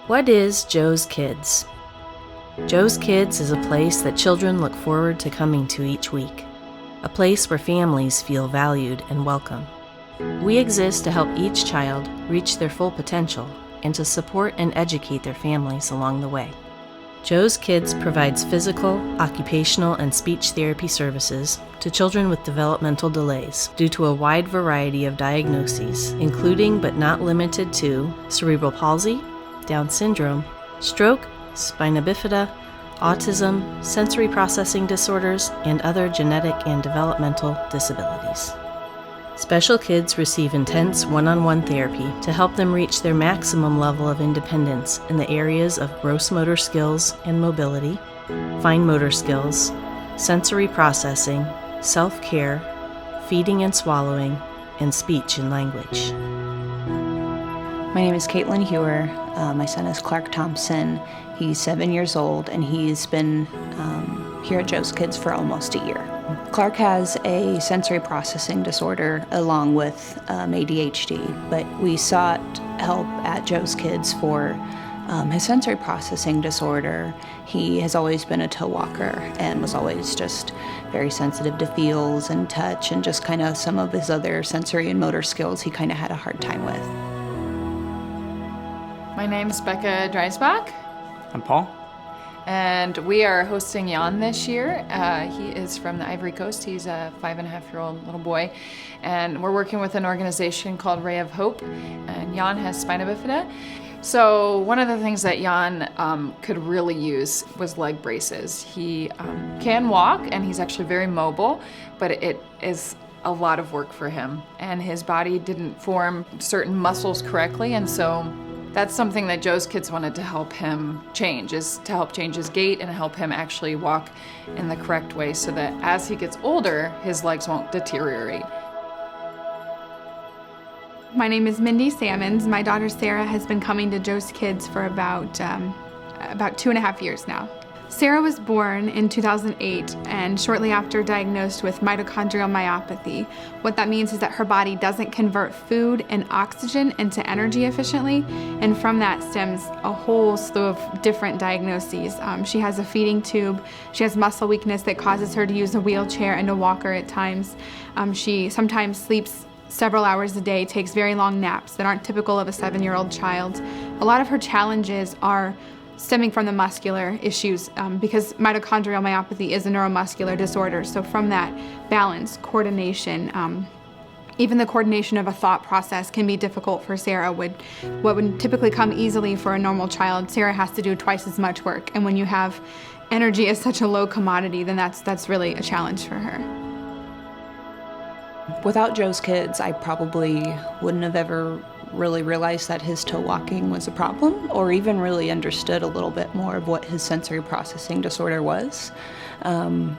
What is Joe's Kids? Joe's Kids is a place that children look forward to coming to each week, a place where families feel valued and welcome. We exist to help each child reach their full potential and to support and educate their families along the way. Joe's Kids provides physical, occupational, and speech therapy services to children with developmental delays due to a wide variety of diagnoses, including but not limited to cerebral palsy, Down syndrome, stroke, spina bifida, autism, sensory processing disorders, and other genetic and developmental disabilities. Special kids receive intense one-on-one therapy to help them reach their maximum level of independence in the areas of gross motor skills and mobility, fine motor skills, sensory processing, self-care, feeding and swallowing, and speech and language. My name is Caitlin Hewer. My son is Clark Thompson. He's 7 years old, and he's been here at Joe's Kids for almost a year. Clark has a sensory processing disorder along with ADHD, but we sought help at Joe's Kids for his sensory processing disorder. He has always been a toe walker and was always just very sensitive to feels and touch, and just kind of some of his other sensory and motor skills he kind of had a hard time with. My name's Becca Dreisbach. I'm Paul. And we are hosting Jan this year. He is from the Ivory Coast. He's a 5.5-year-old little boy. And we're working with an organization called Ray of Hope. And Jan has spina bifida. So one of the things that Jan could really use was leg braces. He can walk, and he's actually very mobile, but it is a lot of work for him. And his body didn't form certain muscles correctly, and so that's something that Joe's Kids wanted to help him change, is to help change his gait and help him actually walk in the correct way so that as he gets older, his legs won't deteriorate. My name is Mindy Sammons. My daughter Sarah has been coming to Joe's Kids for about 2.5 years now. Sarah was born in 2008 and shortly after diagnosed with mitochondrial myopathy. What that means is that her body doesn't convert food and oxygen into energy efficiently, and from that stems a whole slew of different diagnoses. She has a feeding tube, she has muscle weakness that causes her to use a wheelchair and a walker at times. She sometimes sleeps several hours a day, takes very long naps that aren't typical of a 7-year-old child. A lot of her challenges are stemming from the muscular issues because mitochondrial myopathy is a neuromuscular disorder. So from that, balance, coordination, even the coordination of a thought process can be difficult for Sarah. What would typically come easily for a normal child, Sarah has to do twice as much work. And when you have energy as such a low commodity, then that's really a challenge for her. Without Joe's Kids, I probably wouldn't have ever really realized that his toe walking was a problem, or even really understood a little bit more of what his sensory processing disorder was. And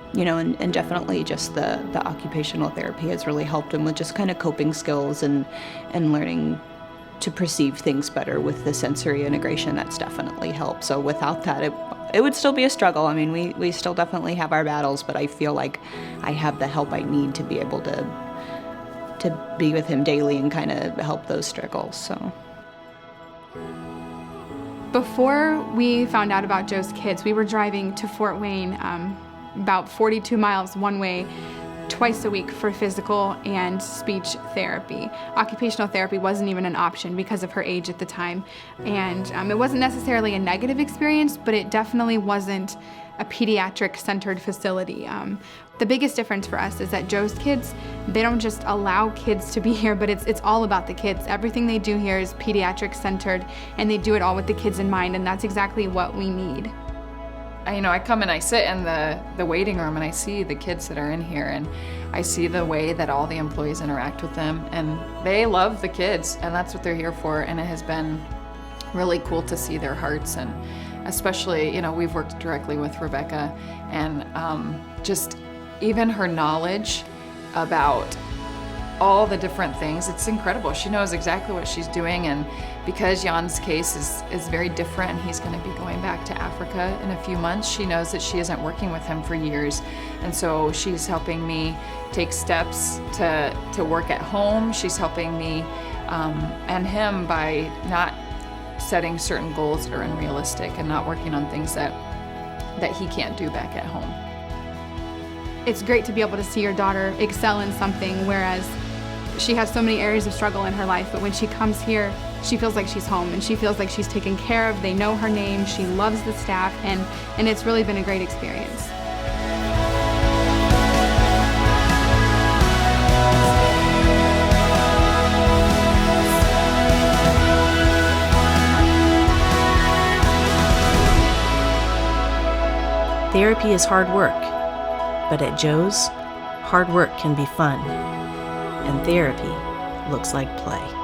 definitely just the occupational therapy has really helped him with just kind of coping skills and learning to perceive things better with the sensory integration. That's definitely helped. So without that, it would still be a struggle. I mean, we still definitely have our battles, but I feel like I have the help I need to be able to be with him daily and kind of help those struggles. So before we found out about Joe's Kids, we were driving to Fort Wayne about 42 miles one way twice a week for physical and speech therapy. Occupational therapy wasn't even an option because of her age at the time. And it wasn't necessarily a negative experience, but it definitely wasn't a pediatric-centered facility. The biggest difference for us is that Joe's Kids, they don't just allow kids to be here, but it's all about the kids. Everything they do here is pediatric-centered, and they do it all with the kids in mind, and that's exactly what we need. I come and I sit in the waiting room and I see the kids that are in here, and I see the way that all the employees interact with them, and they love the kids, and that's what they're here for, and it has been really cool to see their hearts. And especially, we've worked directly with Rebecca, and just even her knowledge about all the different things, it's incredible. She knows exactly what she's doing, and because Jan's case is very different and he's going to be going back to Africa in a few months, she knows that she isn't working with him for years, and so she's helping me take steps to work at home. She's helping me and him by not setting certain goals that are unrealistic and not working on things that he can't do back at home. It's great to be able to see your daughter excel in something, whereas she has so many areas of struggle in her life, but when she comes here, she feels like she's home and she feels like she's taken care of. They know her name, she loves the staff, and it's really been a great experience. Therapy is hard work, but at Joe's, hard work can be fun, and therapy looks like play.